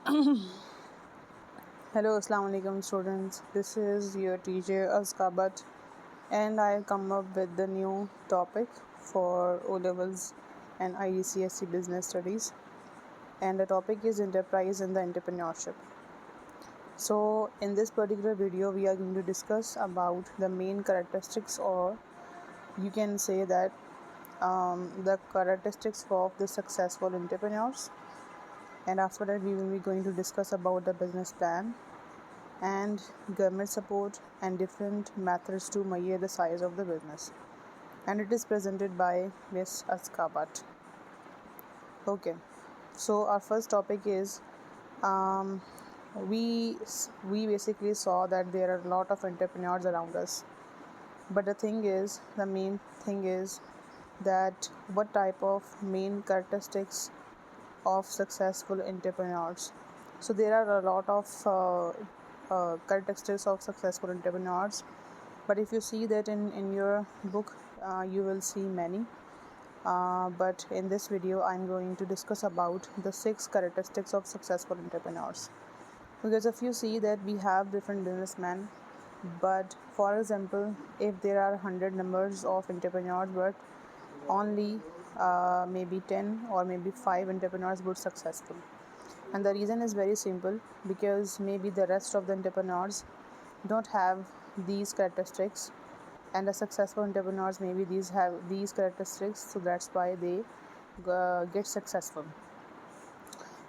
Hello, Assalamu alaikum students. This is your teacher Azkabat, and I come up with the new topic for Olevels and IGCSE business studies. And the topic is enterprise and the entrepreneurship. So, in this particular video, we are going to discuss about the main characteristics, or you can say that the characteristics of the successful entrepreneurs. And after that, we will be going to discuss about the business plan and government support and different methods to measure the size of the business. And it is presented by Miss Askabat. Okay, so our first topic is um, we basically saw that there are a lot of entrepreneurs around us, but the main thing is that what type of main characteristics of successful entrepreneurs. So there are a lot of characteristics of successful entrepreneurs, but if you see that in your book, you will see many. But in this video, I'm going to discuss about the 6 characteristics of successful entrepreneurs. Because if you see that we have different businessmen, but for example, if there are 100 numbers of entrepreneurs, but only maybe 10 or maybe 5 entrepreneurs would successful. And the reason is very simple, because maybe the rest of the entrepreneurs don't have these characteristics, and the successful entrepreneurs maybe these have these characteristics, so that's why they get successful.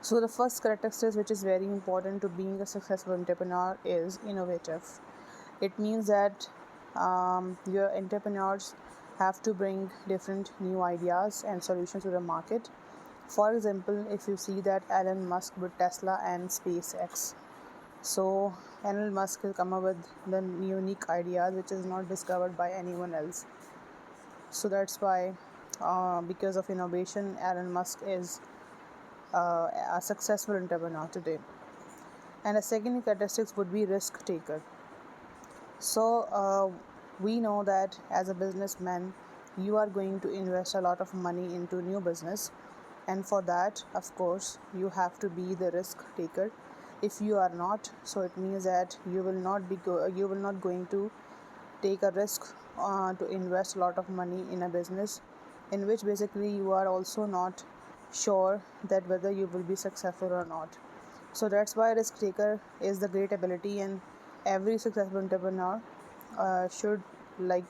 So the first characteristic which is very important to being a successful entrepreneur is innovative. It means that your entrepreneurs have to bring different new ideas and solutions to the market. For example, if you see that Elon Musk with Tesla and SpaceX, so Elon Musk will come up with the unique ideas which is not discovered by anyone else. So that's why, because of innovation, Elon Musk is a successful entrepreneur today. And the second characteristics would be risk taker. So we know that as a businessman, you are going to invest a lot of money into new business, and for that, of course, you have to be the risk taker. If you are not, so it means that you will not going to take a risk to invest a lot of money in a business in which basically you are also not sure that whether you will be successful or not. So that's why risk taker is the great ability, and every successful entrepreneur should, like,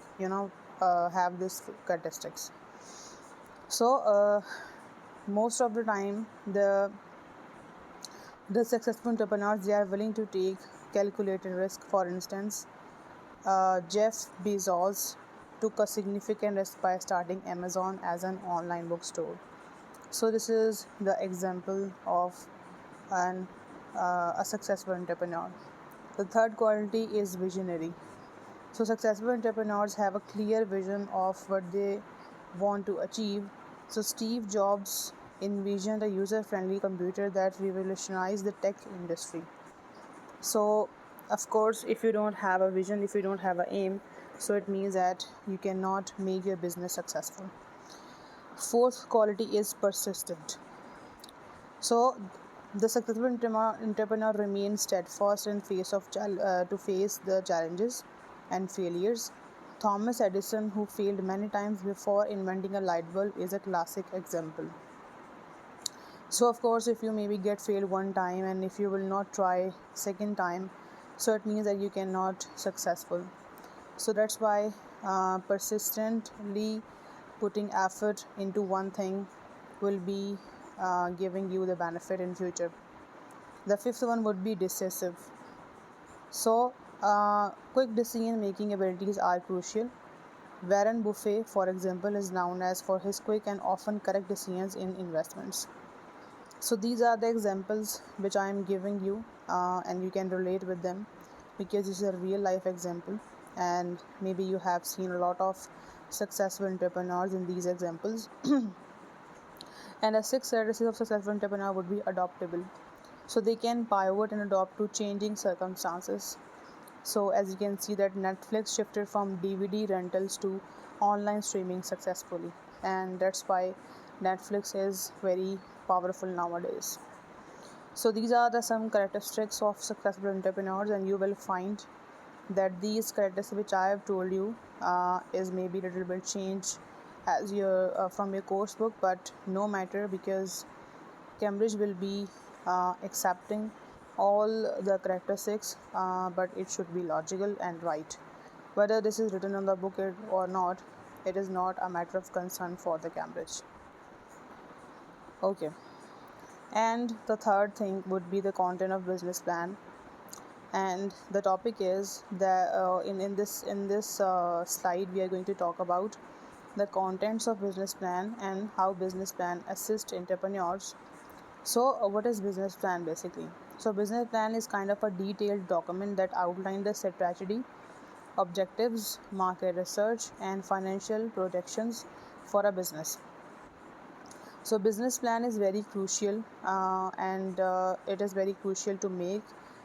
have this characteristics. So most of the time, the successful entrepreneurs, they are willing to take calculated risk. For instance, Jeff Bezos took a significant risk by starting Amazon as an online bookstore. So this is the example of an a successful entrepreneur. The third quality is visionary. So successful entrepreneurs have a clear vision of what they want to achieve. So Steve Jobs envisioned a user-friendly computer that revolutionized the tech industry. So of course, if you don't have a vision, if you don't have an aim, so it means that you cannot make your business successful. Fourth quality is persistent. So the successful entrepreneur remains steadfast in to face the challenges and failures. Thomas Edison, who failed many times before inventing a light bulb, is a classic example. So of course, if you maybe get failed one time and if you will not try second time, so it means that you cannot successful. So that's why persistently putting effort into one thing will be giving you the benefit in future. The fifth one would be decisive. So quick decision making abilities are crucial. Warren Buffett, for example, is known as for his quick and often correct decisions in investments. So these are the examples which I am giving you, and you can relate with them because this is a real life example, and maybe you have seen a lot of successful entrepreneurs in these examples. And a sixth characteristic of successful entrepreneur would be adaptable. So they can pivot and adapt to changing circumstances. So as you can see that Netflix shifted from DVD rentals to online streaming successfully, and that's why Netflix is very powerful nowadays. So these are the some characteristics of successful entrepreneurs, and you will find that these characteristics which I have told you is maybe a little bit changed as your from your course book, but no matter, because Cambridge will be accepting all the characteristics, but it should be logical and right. Whether this is written on the book or not, it is not a matter of concern for the Cambridge. Okay. And the third thing would be the content of business plan, and the topic is that in this slide we are going to talk about the contents of business plan and how business plan assist entrepreneurs. So what is business plan basically? So business plan is kind of a detailed document that outlines the strategy, objectives, market research, and financial projections for a business. So business plan is very crucial, and it is very crucial to make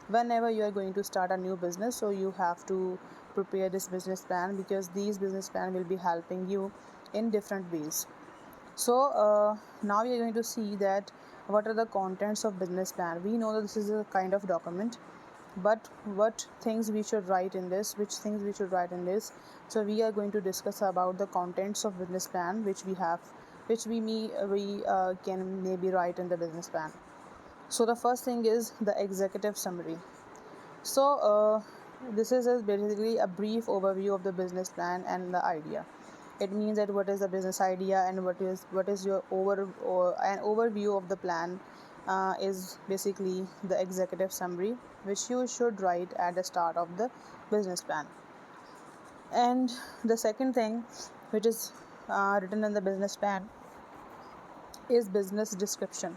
whenever you are going to start a new business. So you have to prepare this business plan, because these business plan will be helping you in different ways. So now we are going to see that what are the contents of business plan. We know that this is a kind of document, but what things we should write in this, which things we should write in this. So we are going to discuss about the contents of business plan which we have, which we can maybe write in the business plan. So the first thing is the executive summary. So this is basically a brief overview of the business plan and the idea. It means that what is the business idea and what is your an overview of the plan is basically the executive summary, which you should write at the start of the business plan. And the second thing which is written in the business plan is business description.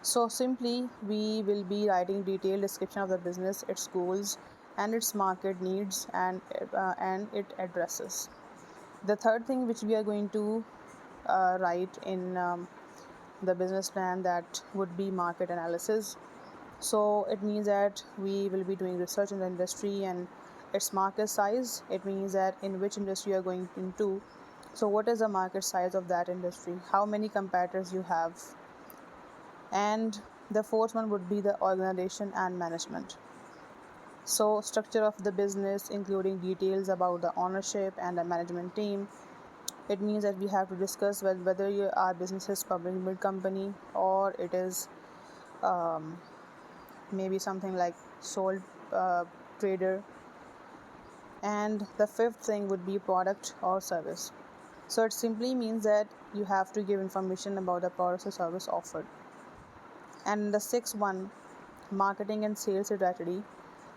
So simply we will be writing detailed description of the business, its goals, and its market needs, and its addresses. The third thing which we are going to write in the business plan, that would be market analysis. So it means that we will be doing research in the industry and its market size. It means that in which industry you are going into. So what is the market size of that industry? How many competitors you have? And the fourth one would be the organization and management. So structure of the business, including details about the ownership and the management team. It means that we have to discuss whether our business is public limited company, or it is maybe something like sole trader. And the fifth thing would be product or service. So it simply means that you have to give information about the product or service offered. And the sixth one, marketing and sales strategy.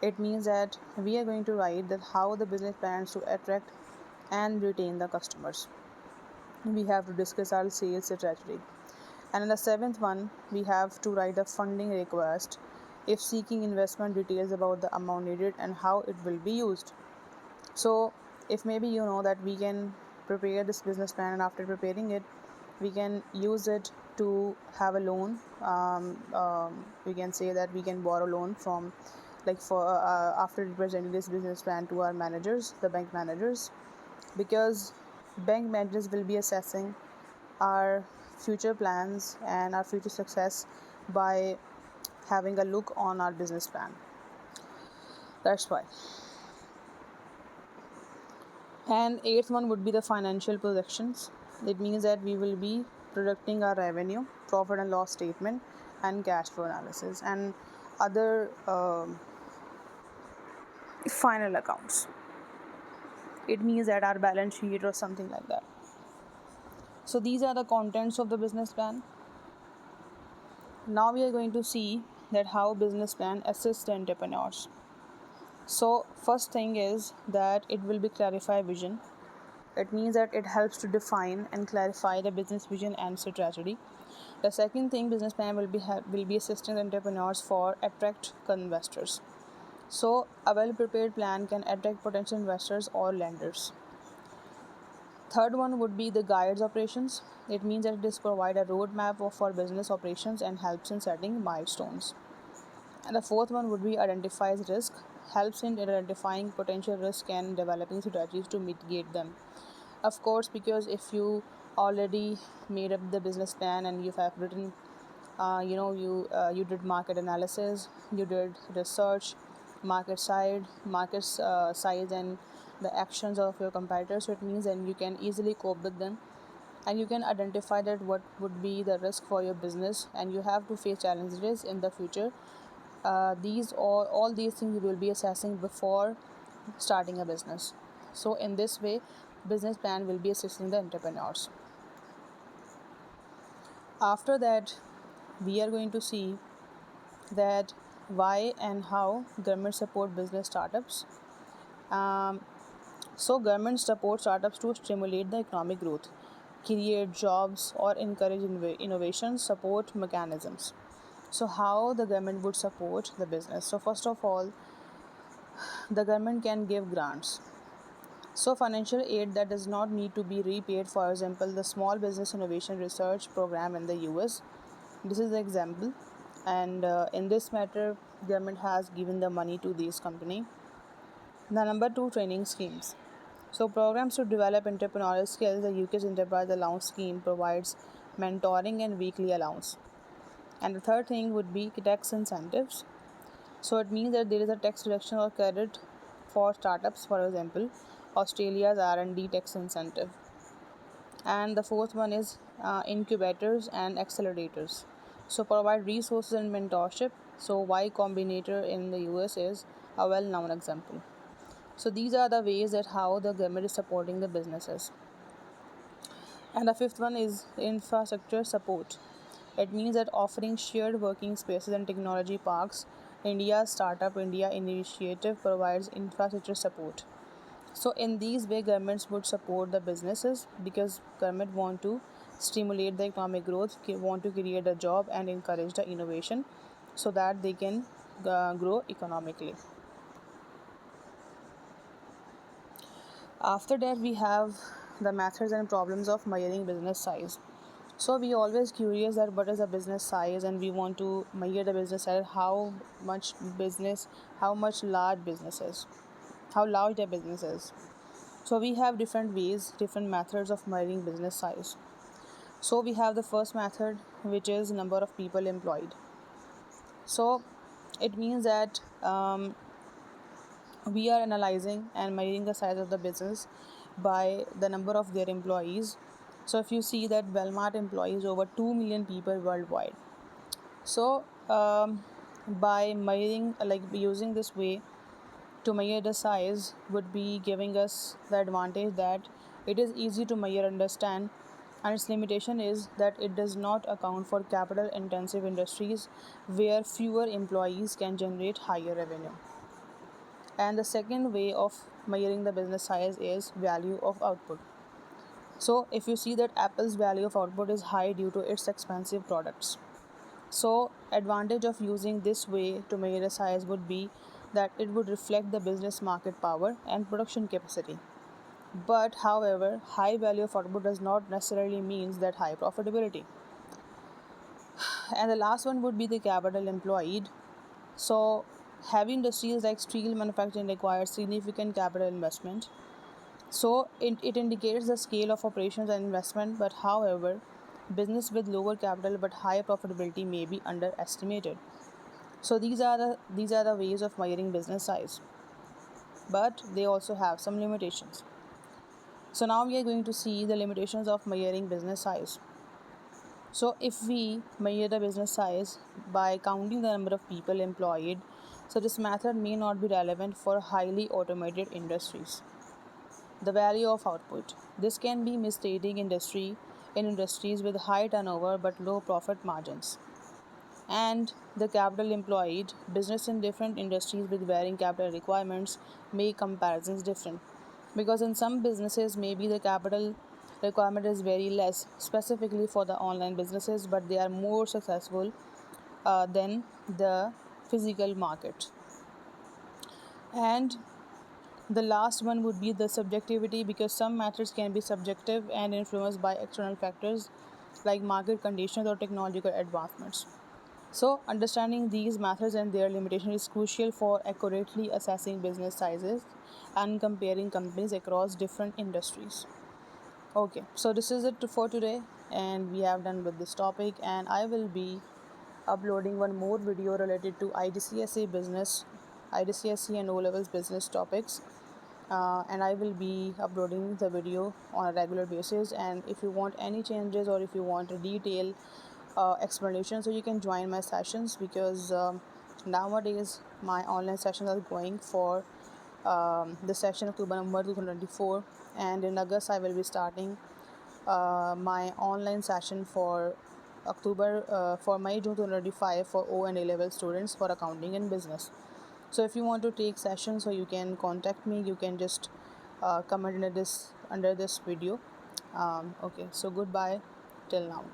It means that we are going to write that how the business plans to attract and retain the customers. We have to discuss our sales strategy. And in the seventh one, we have to write the funding request. If seeking investment, details about the amount needed and how it will be used. So if maybe you know that we can prepare this business plan, and after preparing it, we can use it to have a loan. We can say that we can borrow loan from, like, for after presenting this business plan to our managers, the bank managers, because bank managers will be assessing our future plans and our future success by having a look on our business plan. That's why. And eighth one would be the financial projections. It means that we will be projecting our revenue, profit and loss statement, and cash flow analysis, and other final accounts. It means that our balance sheet or something like that. So these are the contents of the business plan. Now we are going to see that how business plan assists the entrepreneurs. So first thing is that it will be clarify vision. It means that it helps to define and clarify the business vision and strategy. The second thing, business plan will be assisting entrepreneurs for attract investors. So a well prepared plan can attract potential investors or lenders. Third one would be the guides operations. It means that it is provide a roadmap for business operations and helps in setting milestones. And the fourth one would be identifies risk, helps in identifying potential risk and developing strategies to mitigate them. Of course, because if you already made up the business plan and you have written You did market analysis, you did research, market size, and the actions of your competitors. So it means that you can easily cope with them, and you can identify that what would be the risk for your business, and you have to face challenges in the future. These all these things you will be assessing before starting a business. So in this way, business plan will be assisting the entrepreneurs. After that, we are going to see that why and how government support business startups. um, so government support startups to stimulate the economic growth, create jobs, or encourage innovation. Support mechanisms. So how the government would support the business? So first of all, the government can give grants. So financial aid that does not need to be repaid. For example, the Small Business Innovation Research Program in the US. This is the example, and in this matter, government has given the money to these company. The number two, training schemes. So programs to develop entrepreneurial skills. The UK's Enterprise Allowance Scheme provides mentoring and weekly allowance. And the third thing would be tax incentives. So it means that there is a tax reduction or credit for startups. For example, Australia's R&D tax incentive. And the fourth one is incubators and accelerators. So provide resources and mentorship. So Y Combinator in the US is a well-known example. So these are the ways that how the government is supporting the businesses. And the fifth one is infrastructure support. It means that offering shared working spaces and technology parks. India's Startup India initiative provides infrastructure support. So in these way, governments would support the businesses because government want to stimulate the economic growth, want to create a job and encourage the innovation, so that they can grow economically. After that, we have the methods and problems of measuring business size. So we always curious that what is the business size, and we want to measure the business size, much business, how much large business is, how large the business is. So we have different ways, different methods of measuring business size. So we have the first method, which is number of people employed. So it means that we are analyzing and measuring the size of the business by the number of their employees. So if you see that Walmart employs over 2 million people worldwide. So by measuring, like using this way to measure the size, would be giving us the advantage that it is easy to measure, understand, and its limitation is that it does not account for capital intensive industries where fewer employees can generate higher revenue. And the second way of measuring the business size is value of output. So if you see that Apple's value of output is high due to its expensive products. So advantage of using this way to measure the size would be that it would reflect the business market power and production capacity. But however, high value of output does not necessarily means that high profitability. And the last one would be the capital employed. So heavy industries like steel manufacturing require significant capital investment. So it indicates the scale of operations and investment, but however, business with lower capital but higher profitability may be underestimated. So these are the ways of measuring business size, but they also have some limitations. So now we are going to see the limitations of measuring business size. So if we measure the business size by counting the number of people employed, so this method may not be relevant for highly automated industries. The value of output. This can be misstating industries with high turnover but low profit margins. And the capital employed. Business in different industries with varying capital requirements make comparisons different. Because in some businesses, maybe the capital requirement is very less, specifically for the online businesses, but they are more successful than the physical market. And the last one would be the subjectivity, because some methods can be subjective and influenced by external factors like market conditions or technological advancements. So, understanding these methods and their limitation is crucial for accurately assessing business sizes and comparing companies across different industries. Okay, so this is it for today, and we have done with this topic, and I will be uploading one more video related to IGCSE business, IGCSE and O-levels business topics. And I will be uploading the video on a regular basis. And if you want any changes or if you want a detailed explanation, so you can join my sessions, because nowadays my online sessions are going for the session October number 2024, and in August I will be starting my online session for October for May June 2025 for O and A level students for accounting and business. So if you want to take sessions, so you can contact me. You can just comment under this video. Okay, so goodbye till now.